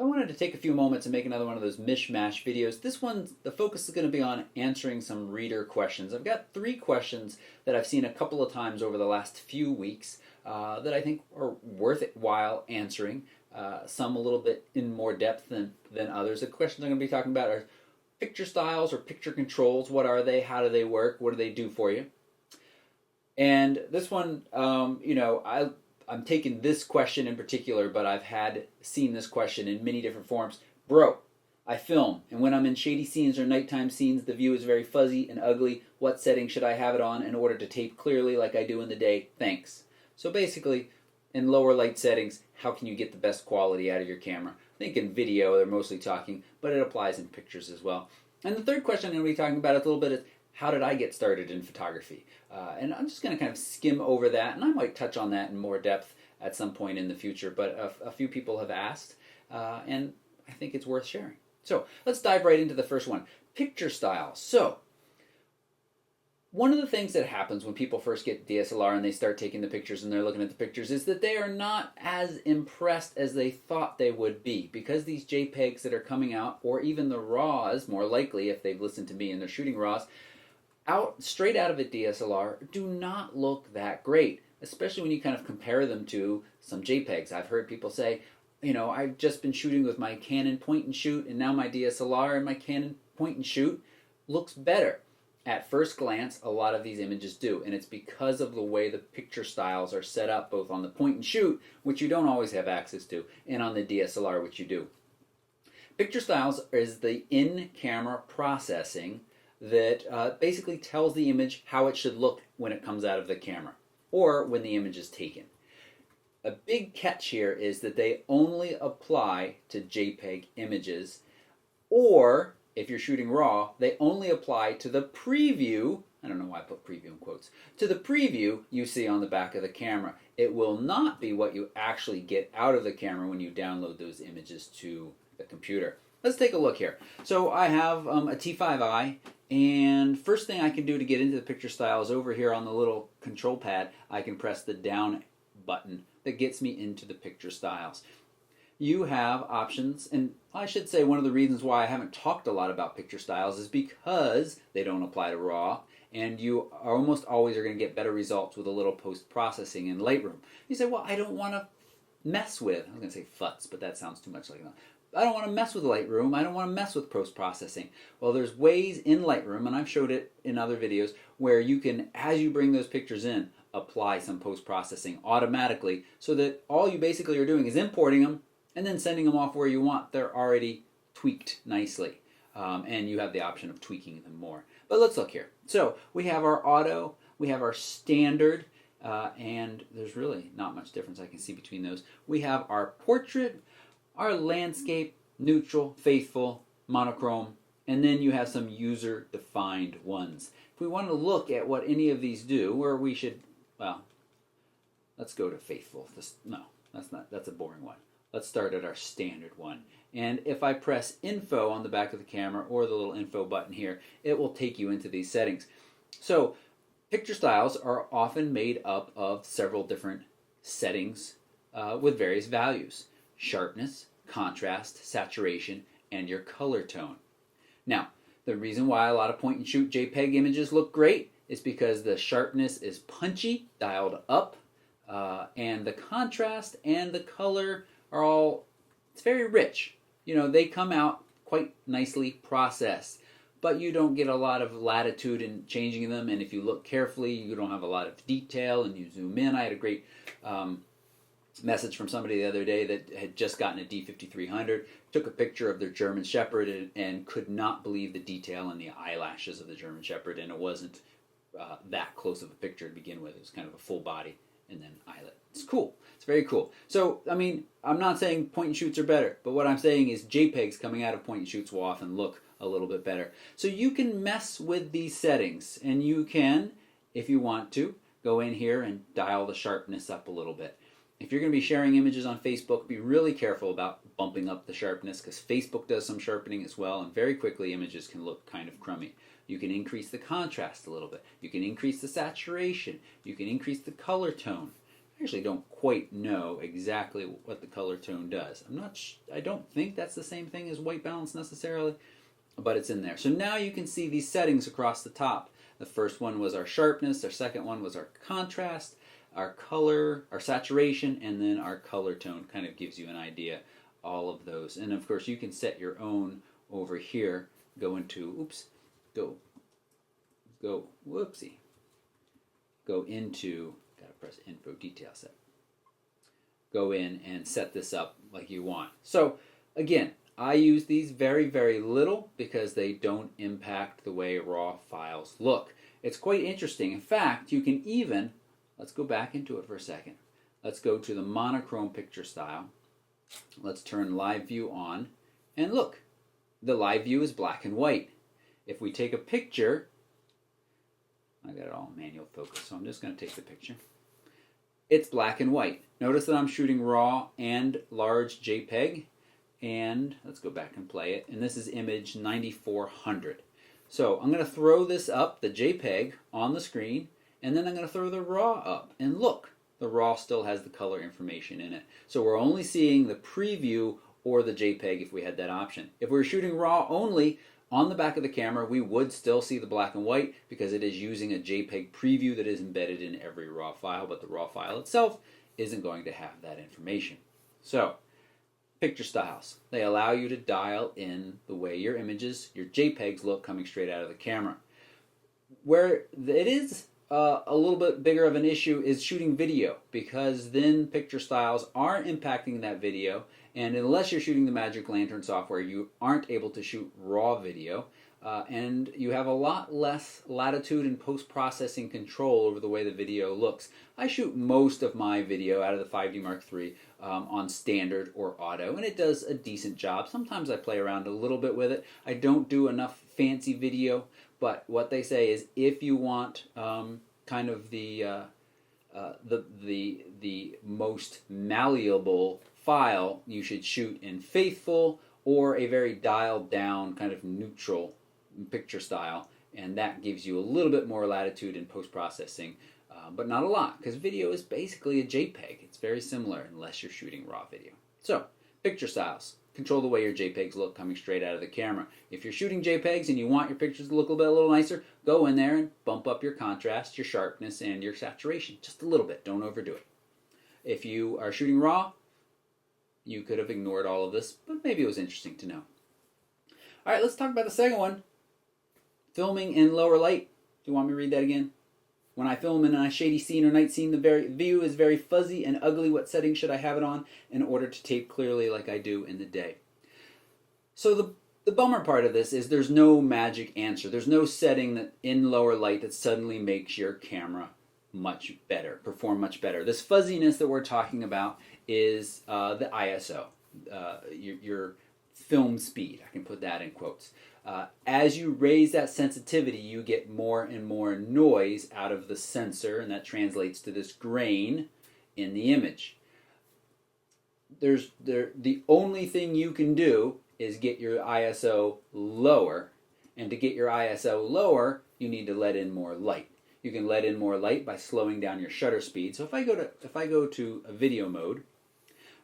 So I wanted to take a few moments and make another one of those mishmash videos. This one, the focus is going to be on answering some reader questions. I've got 3 questions that I've seen a couple of times over the last few weeks that I think are worth it while answering. Some a little bit in more depth than others. The questions I'm going to be talking about are picture styles or picture controls. What are they? How do they work? What do they do for you? And this one, I'm taking this question in particular, but I've seen this question in many different forms. Bro, I film, and when I'm in shady scenes or nighttime scenes, the view is very fuzzy and ugly. What setting should I have it on in order to tape clearly like I do in the day? Thanks. So basically, in lower light settings, how can you get the best quality out of your camera? I think in video they're mostly talking, but it applies in pictures as well. And the third question I'm going to be talking about a little bit is, how did I get started in photography? And I'm just going to kind of skim over that, and I might touch on that in more depth at some point in the future, but a few people have asked, and I think it's worth sharing. So let's dive right into the first one, picture style. So one of the things that happens when people first get DSLR and they start taking the pictures and they're looking at the pictures is that they are not as impressed as they thought they would be, because these JPEGs that are coming out, or even the RAWs, more likely if they've listened to me and they're shooting RAWs, straight out of a DSLR do not look that great, especially when you kind of compare them to some JPEGs. I've heard people say, I've just been shooting with my Canon point and shoot, and now my DSLR and my Canon point and shoot looks better. At first glance, a lot of these images do, and it's because of the way the picture styles are set up, both on the point and shoot, which you don't always have access to, and on the DSLR, which you do. Picture styles is the in-camera processing that basically tells the image how it should look when it comes out of the camera, or when the image is taken. A big catch here is that they only apply to JPEG images, or if you're shooting RAW, they only apply to the preview, I don't know why I put preview in quotes, to the preview you see on the back of the camera. It will not be what you actually get out of the camera when you download those images to the computer. Let's take a look here. So I have a T5i, and first thing I can do to get into the picture style is over here on the little control pad, I can press the down button that gets me into the picture styles. You have options, and I should say one of the reasons why I haven't talked a lot about picture styles is because they don't apply to RAW, and you almost always are going to get better results with a little post-processing in Lightroom. You say, well, I don't want to mess with, I was going to say futz, but that sounds too much like that. I don't want to mess with Lightroom. I don't want to mess with post-processing. Well, there's ways in Lightroom, and I've showed it in other videos, where you can, as you bring those pictures in, apply some post-processing automatically, so that all you basically are doing is importing them and then sending them off where you want. They're already tweaked nicely, and you have the option of tweaking them more. But let's look here. So we have our auto, we have our standard, and there's really not much difference I can see between those. We have our portrait, our landscape, neutral, faithful, monochrome, and then you have some user-defined ones. If we want to look at what any of these do, or we should, well, let's go to faithful. That's a boring one. Let's start at our standard one. And if I press info on the back of the camera, or the little info button here, it will take you into these settings. So picture styles are often made up of several different settings with various values: sharpness, contrast, saturation, and your color tone. Now, the reason why a lot of point and shoot JPEG images look great is because the sharpness is punchy, dialed up, and the contrast and the color are all, it's very rich. They come out quite nicely processed, but you don't get a lot of latitude in changing them, and if you look carefully, you don't have a lot of detail, and you zoom in. I had a great message from somebody the other day that had just gotten a D5300, took a picture of their German Shepherd and could not believe the detail in the eyelashes of the German Shepherd, and it wasn't that close of a picture to begin with. It was kind of a full body and then eyelet. It's cool. It's very cool. So, I mean, I'm not saying point and shoots are better, but what I'm saying is JPEGs coming out of point and shoots will often look a little bit better. So you can mess with these settings, and you can, if you want to, go in here and dial the sharpness up a little bit. If you're going to be sharing images on Facebook, be really careful about bumping up the sharpness, because Facebook does some sharpening as well, and very quickly images can look kind of crummy. You can increase the contrast a little bit. You can increase the saturation. You can increase the color tone. I actually don't quite know exactly what the color tone does. I don't think that's the same thing as white balance necessarily, but it's in there. So now you can see these settings across the top. The first one was our sharpness, our second one was our contrast, our color, our saturation, and then our color tone kind of gives you an idea, all of those. And of course you can set your own over here. Go into, go into, gotta press info detail set. Go in and set this up like you want. So again, I use these very, very little because they don't impact the way raw files look. It's quite interesting. In fact, you can even, let's go back into it for a second. Let's go to the monochrome picture style. Let's turn live view on, and look, the live view is black and white. If we take a picture, I got it all in manual focus, so I'm just going to take the picture. It's black and white. Notice that I'm shooting raw and large JPEG. And let's go back and play it. And this is image 9400. So I'm going to throw this up, the JPEG, on the screen, and then I'm going to throw the RAW up. And look, the RAW still has the color information in it. So we're only seeing the preview or the JPEG if we had that option. If we were shooting RAW only on the back of the camera, we would still see the black and white because it is using a JPEG preview that is embedded in every RAW file, but the RAW file itself isn't going to have that information. So, picture styles. They allow you to dial in the way your images, your JPEGs look coming straight out of the camera. Where it is a little bit bigger of an issue is shooting video, because then picture styles are impacting that video, and unless you're shooting the Magic Lantern software, you aren't able to shoot raw video, and you have a lot less latitude and post-processing control over the way the video looks. I shoot most of my video out of the 5D Mark III on standard or auto, and it does a decent job. Sometimes I play around a little bit with it. I don't do enough fancy video, but what they say is if you want kind of the most malleable file, you should shoot in faithful or a very dialed down kind of neutral picture style, and that gives you a little bit more latitude in post-processing, but not a lot, because video is basically a JPEG. It's very similar unless you're shooting raw video. So, picture styles. Control the way your JPEGs look coming straight out of the camera. If you're shooting JPEGs and you want your pictures to look a little nicer, go in there and bump up your contrast, your sharpness, and your saturation. Just a little bit. Don't overdo it. If you are shooting raw, you could have ignored all of this, but maybe it was interesting to know. All right, let's talk about the second one. Filming in lower light. Do you want me to read that again? When I film in a shady scene or night scene, the view is very fuzzy and ugly. What setting should I have it on in order to tape clearly like I do in the day? So the bummer part of this is there's no magic answer. There's no setting that in lower light that suddenly makes your camera much better, perform much better. This fuzziness that we're talking about is the ISO, your film speed. I can put that in quotes. As you raise that sensitivity, you get more and more noise out of the sensor, and that translates to this grain in the image. The only thing you can do is get your ISO lower, and to get your ISO lower, you need to let in more light. You can let in more light by slowing down your shutter speed. So if I go to a video mode,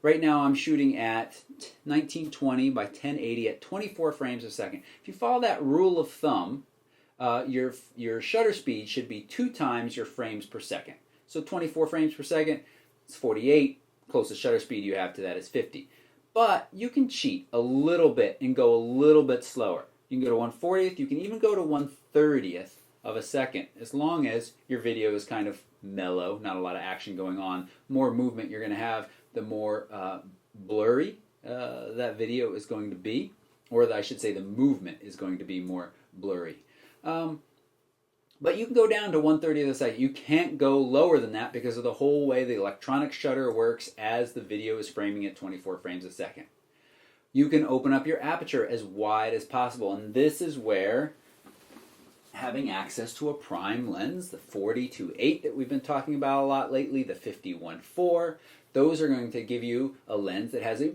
right now I'm shooting at 1920 by 1080 at 24 frames a second. If you follow that rule of thumb, your shutter speed should be 2 times your frames per second. So 24 frames per second, it's 48. Closest shutter speed you have to that is 50. But you can cheat a little bit and go a little bit slower. You can go to 1/40th, you can even go to 1/30th of a second, as long as your video is kind of mellow, not a lot of action going on. More movement you're going to have, the more blurry that video is going to be, or I should say the movement is going to be more blurry. But you can go down to 1/30th of a second. You can't go lower than that because of the whole way the electronic shutter works as the video is framing at 24 frames a second. You can open up your aperture as wide as possible, and this is where having access to a prime lens, the 40-8 that we've been talking about a lot lately, the 51-4, those are going to give you a lens that has a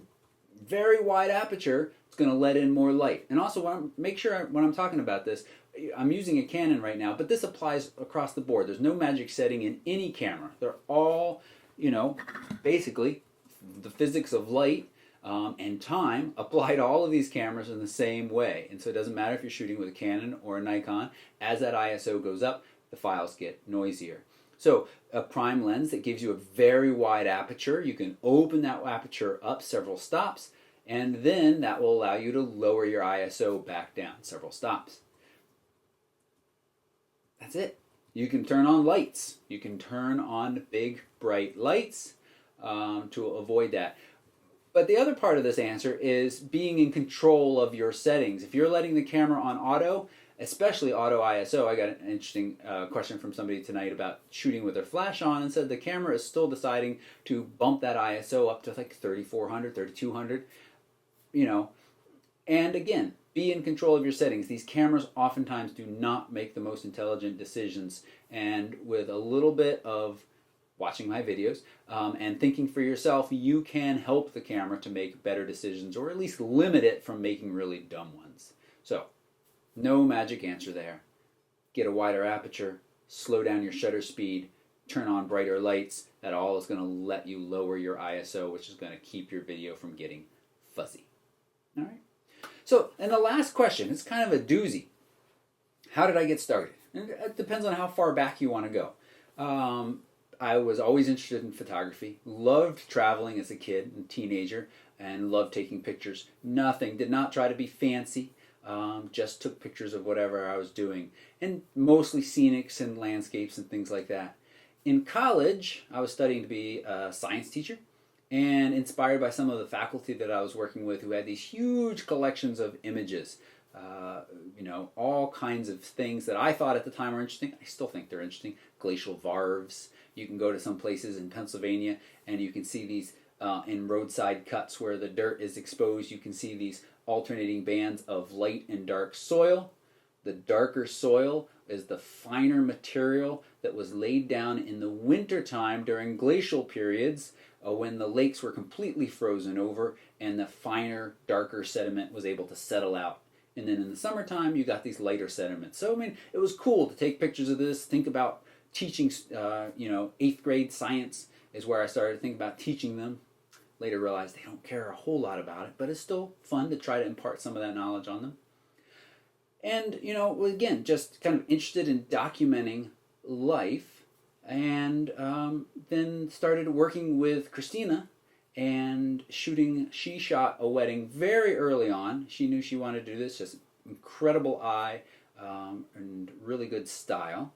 very wide aperture. It's going to let in more light. And also, make sure when I'm talking about this, I'm using a Canon right now, but this applies across the board. There's no magic setting in any camera. They're all, basically the physics of light and time apply to all of these cameras in the same way. And so it doesn't matter if you're shooting with a Canon or a Nikon. As that ISO goes up, the files get noisier. So a prime lens that gives you a very wide aperture, you can open that aperture up several stops, and then that will allow you to lower your ISO back down several stops. That's it. You can turn on lights. You can turn on big, bright lights to avoid that. But the other part of this answer is being in control of your settings. If you're letting the camera on auto, especially auto ISO, I got an interesting question from somebody tonight about shooting with their flash on and said the camera is still deciding to bump that ISO up to like 3400, 3200, And again, be in control of your settings. These cameras oftentimes do not make the most intelligent decisions, and with a little bit of watching my videos and thinking for yourself, you can help the camera to make better decisions, or at least limit it from making really dumb ones. So, no magic answer there. Get a wider aperture, slow down your shutter speed, turn on brighter lights. That all is going to let you lower your ISO, which is going to keep your video from getting fuzzy. All right. So, and the last question, it's kind of a doozy. How did I get started? It depends on how far back you want to go. I was always interested in photography, loved traveling as a kid and teenager, and loved taking pictures. Did not try to be fancy, just took pictures of whatever I was doing, and mostly scenics and landscapes and things like that. In college, I was studying to be a science teacher, and inspired by some of the faculty that I was working with who had these huge collections of images. All kinds of things that I thought at the time were interesting. I still think they're interesting. Glacial varves. You can go to some places in Pennsylvania and you can see these in roadside cuts where the dirt is exposed. You can see these alternating bands of light and dark soil. The darker soil is the finer material that was laid down in the wintertime during glacial periods when the lakes were completely frozen over and the finer, darker sediment was able to settle out. And then in the summertime, you got these lighter sediments. So, it was cool to take pictures of this, think about teaching, 8th grade science is where I started to think about teaching them. Later realized they don't care a whole lot about it, but it's still fun to try to impart some of that knowledge on them. And, again, just kind of interested in documenting life, and then started working with Christina and shooting. She shot a wedding very early on. She knew she wanted to do this, just incredible eye and really good style.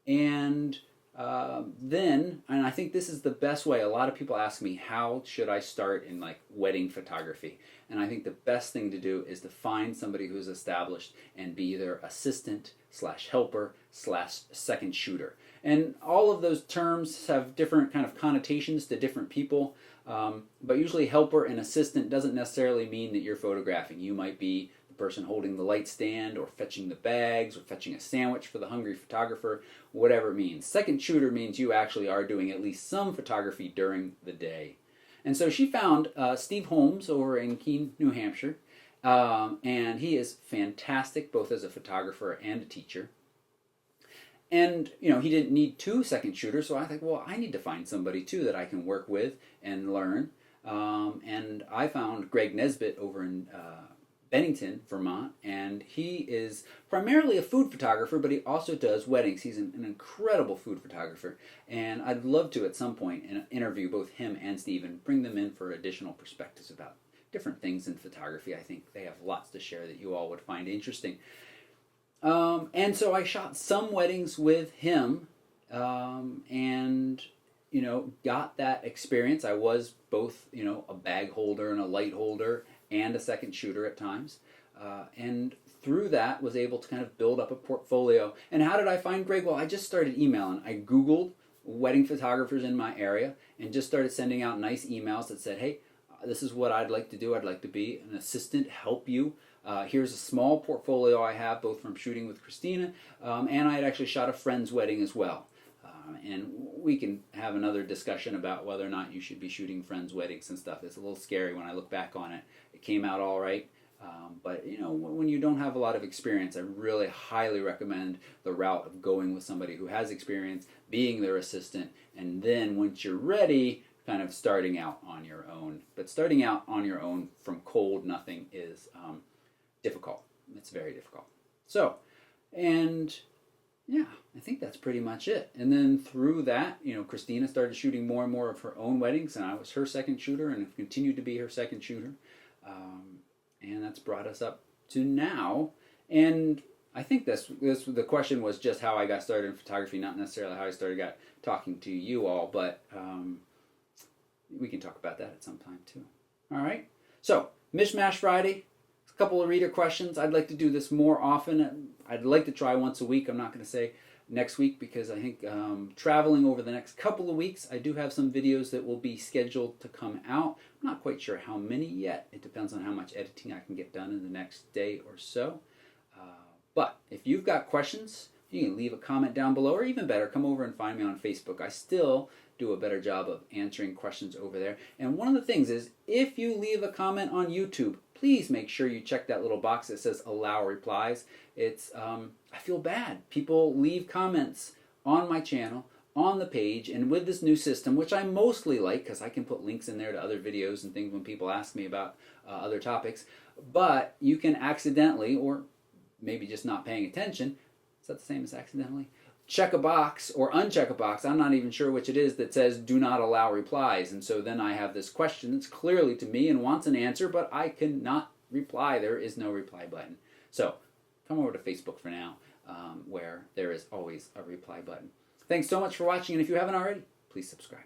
And then, and I think this is the best way, a lot of people ask me, how should I start in wedding photography? And I think the best thing to do is to find somebody who's established and be their assistant / helper / second shooter. And all of those terms have different kind of connotations to different people. But usually helper and assistant doesn't necessarily mean that you're photographing. You might be the person holding the light stand or fetching the bags or fetching a sandwich for the hungry photographer, whatever it means. Second shooter means you actually are doing at least some photography during the day. And so she found Steve Holmes over in Keene, New Hampshire, and he is fantastic both as a photographer and a teacher. And, he didn't need 2 second shooters, so I think, well, I need to find somebody, too, that I can work with and learn. And I found Greg Nesbitt over in Bennington, Vermont, and he is primarily a food photographer, but he also does weddings. He's an incredible food photographer, and I'd love to, at some point, interview both him and Steve and bring them in for additional perspectives about different things in photography. I think they have lots to share that you all would find interesting. And so I shot some weddings with him, and, got that experience. I was both, a bag holder and a light holder and a second shooter at times. And through that was able to kind of build up a portfolio. And how did I find Greg? Well, I just started emailing. I Googled wedding photographers in my area and just started sending out nice emails that said, hey, this is what I'd like to do. I'd like to be an assistant, help you. Here's a small portfolio I have, both from shooting with Christina, and I had actually shot a friend's wedding as well. And we can have another discussion about whether or not you should be shooting friends' weddings and stuff. It's a little scary when I look back on it. It came out all right. But when you don't have a lot of experience, I really highly recommend the route of going with somebody who has experience, being their assistant, and then once you're ready, kind of starting out on your own. But starting out on your own from cold nothing is difficult. It's very difficult. So, and yeah, I think that's pretty much it. And then through that, Christina started shooting more and more of her own weddings, and I was her second shooter and have continued to be her second shooter. And that's brought us up to now. And I think the question was just how I got started in photography, not necessarily how I got talking to you all, but we can talk about that at some time too. All right. So, MishMash Friday. A couple of reader questions. I'd like to do this more often. I'd like to try once a week. I'm not going to say next week because I think traveling over the next couple of weeks, I do have some videos that will be scheduled to come out. I'm not quite sure how many yet. It depends on how much editing I can get done in the next day or so. But if you've got questions, you can leave a comment down below, or even better, come over and find me on Facebook. I still do a better job of answering questions over there. And one of the things is, if you leave a comment on YouTube, please make sure you check that little box that says allow replies. It's I feel bad. People leave comments on my channel, on the page, and with this new system, which I mostly like because I can put links in there to other videos and things when people ask me about other topics, but you can accidentally, or maybe just not paying attention, is that the same as accidentally? Check a box or uncheck a box, I'm not even sure which it is, that says do not allow replies. And so then I have this question that's clearly to me and wants an answer, but I cannot reply. There is no reply button. So come over to Facebook for now, where there is always a reply button. Thanks so much for watching, and if you haven't already, please subscribe.